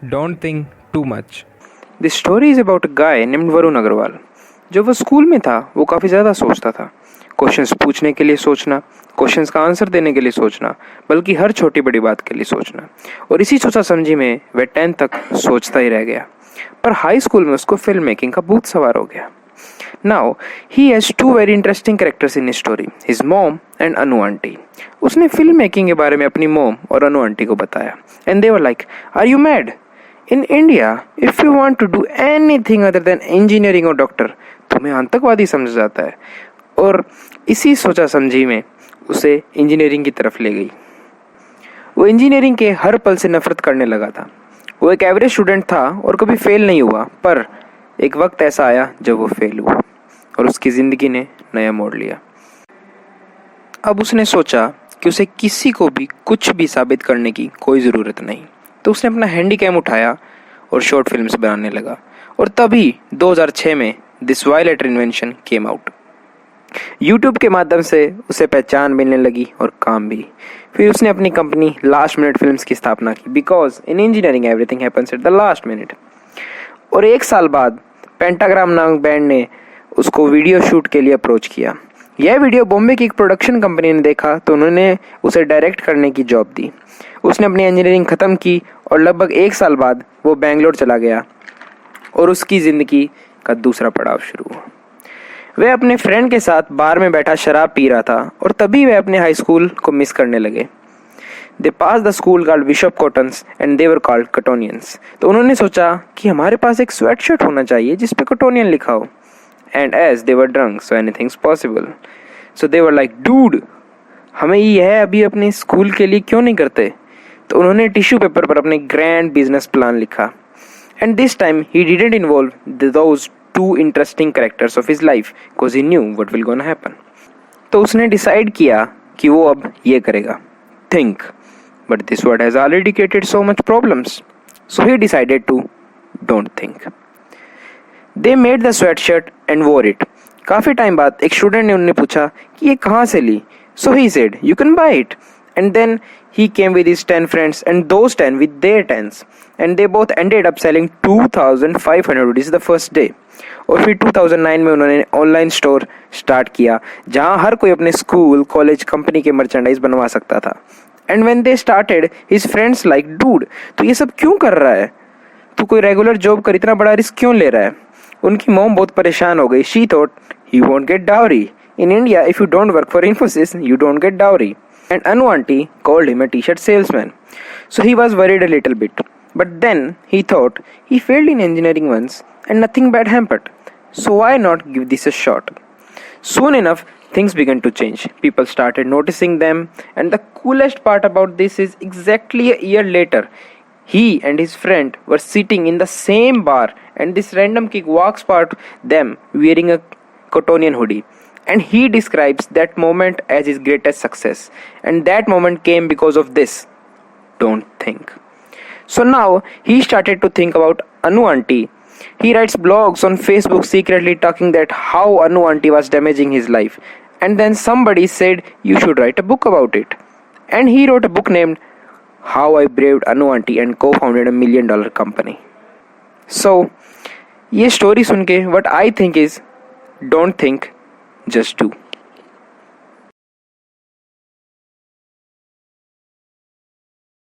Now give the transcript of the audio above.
Don't think too much. This story is about a guy named Varun Agarwal. जब वो school में था वो काफ़ी ज़्यादा सोचता था। क्वेश्चंस पूछने के लिए सोचना, क्वेश्चंस का आंसर देने के लिए सोचना, बल्कि हर छोटी बड़ी बात के लिए सोचना। और इसी सोचा समझी में वह 10th तक सोचता ही रह गया। पर हाई स्कूल में उसको फिल्म मेकिंग का भूत सवार हो गया। Now he has two very interesting characters in story, his mom and Anu aunty. उसने फिल्म मेकिंग के बारे में अपनी मॉम और अनु आंटी को बताया and they were like, are you mad? In India, if you want to do anything other than engineering or doctor, तुम्हें आतंकवादी समझा जाता है। और इसी सोचा समझी में उसे इंजीनियरिंग की तरफ ले गई। वो इंजीनियरिंग के हर पल से नफरत करने लगा था। वो एक एवरेज स्टूडेंट था और कभी फेल नहीं हुआ, पर एक वक्त ऐसा आया जब वो फेल हुआ और उसकी ज़िंदगी ने नया मोड़ लिया। अब उसने सोचा कि उसे किसी को भी कुछ भी साबित करने की कोई ज़रूरत नहीं, तो उसने अपना हैंडीकैम उठाया और शॉर्ट फिल्म्स बनाने लगा। और तभी 2006 में this violet invention came out. YouTube के माध्यम से उसे पहचान मिलने लगी और काम भी। फिर उसने अपनी कंपनी लास्ट मिनट फिल्म्स की स्थापना की, because in engineering everything happens at the last minute. और एक साल बाद पेंटाग्राम नामक बैंड ने उसको वीडियो शूट के लिए अप्रोच किया। यह वीडियो बॉम्बे की एक प्रोडक्शन कंपनी ने देखा तो उन्होंने उसे डायरेक्ट करने की जॉब दी। उसने अपनी इंजीनियरिंग ख़त्म की और लगभग एक साल बाद वो बेंगलोर चला गया और उसकी ज़िंदगी का दूसरा पड़ाव शुरू हुआ। वह अपने फ्रेंड के साथ बार में बैठा शराब पी रहा था और तभी वह अपने हाई स्कूल को मिस करने लगे। They pass the school called Bishop Cottons and they were called Cottonians. तो उन्होंने सोचा कि हमारे पास एक स्वेट शर्ट होना चाहिए जिस पे कटोनियन लिखा हो। And as they were drunk so anything's possible, so they were like, dude हमें यह अभी अपने स्कूल के लिए क्यों नहीं करते? तो उन्होंने टिश्यू पेपर पर अपने ग्रैंड बिजनेस प्लान लिखा। And this time he didn't involve those two interesting characters of his life because he knew what will gonna happen. तो उसने डिसाइड किया कि वो अब ये करेगा, think, but this word has already created so much problems, so he decided to don't think. They made the sweatshirt and wore it. काफ़ी time बाद एक स्टूडेंट ने उन्हें पूछा कि ये कहाँ से ली? So he said, you can buy it. And then he came with his 10 friends and those 10 with their 10s and they both ended up selling 2500 rupees the first day। और फिर 2009 में उन्होंने ऑनलाइन स्टोर स्टार्ट किया जहां हर कोई अपने school, college, company के merchandise बनवा सकता था। And when they started his friends like, dude तो ये सब क्यों कर रहा है? तू कोई रेगुलर जॉब कर इतना बड़ा रिस्क क्यों ले रहा है? उनकी मॉम बहुत परेशान हो गई। She thought he won't get dowry. In India if you don't work for Infosys you don't get dowry. And Anu auntie called him a t-shirt salesman. So he was worried a little bit. But then he thought he failed in engineering once and nothing bad happened. So why not give this a shot? Soon enough, things began to change. People started noticing them, and the coolest part about this is exactly a year later, he and his friend were sitting in the same bar and this random kid walks past them wearing a Cottonian hoodie. And he describes that moment as his greatest success. And that moment came because of this. Don't think. So now he started to think about Anu auntie. He writes blogs on Facebook secretly talking that how Anu auntie was damaging his life. And then somebody said you should write a book about it. And he wrote a book named How I Braved Anu auntie and co-founded $1 million company. So ये story सुन के what I think is, don't think, just do.